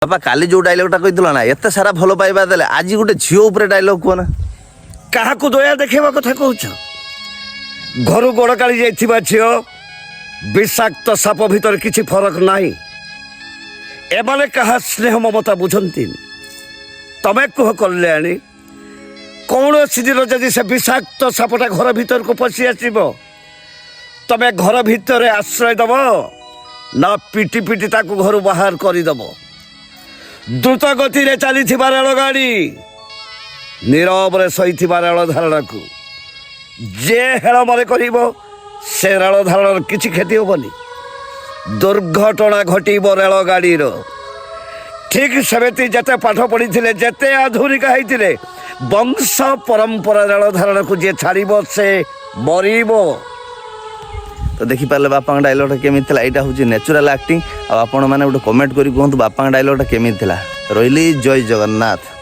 बापा काली जो डायलॉगटा कहितला ना एते सारा भलो पाइबा देले आज गोटे झियो ऊपर डायलॉग को ना क्या दया देखा कथा कौच घर गोड़ काली जाइथिबा झियो विषाक्त साप भीतर किसी फरक नहीं एमाने कहा स्नेह ममता बुझंती तमे कह कल्याणी कौन दिन जदि से विषाक्त सापटा घर भीतर को पशि आसब तमे घर भीतर आश्रय दब ना पिटी पिटी ताकू घर बाहर करदब द्रुत गति रे चली रेल गाड़ी नीरव सही रेल धारणा को जे हेलमरे कर से रेल धारण किसी क्षति हेनी दुर्घटना घटब रेल गाड़ी ठीक सेमती जिते पाठ पढ़ी जिते आधुनिक होते वंश परंपरा रेल धारण को जे छाड़ से मरब। तो देखिपारे बापा डायलॉगटा केमी था यहाँ हूँ नेचुरल एक्टिंग आपण मैंने गोटे कमेंट करी कहतु बापा डायलॉगटा केमी था रही जय जगन्नाथ।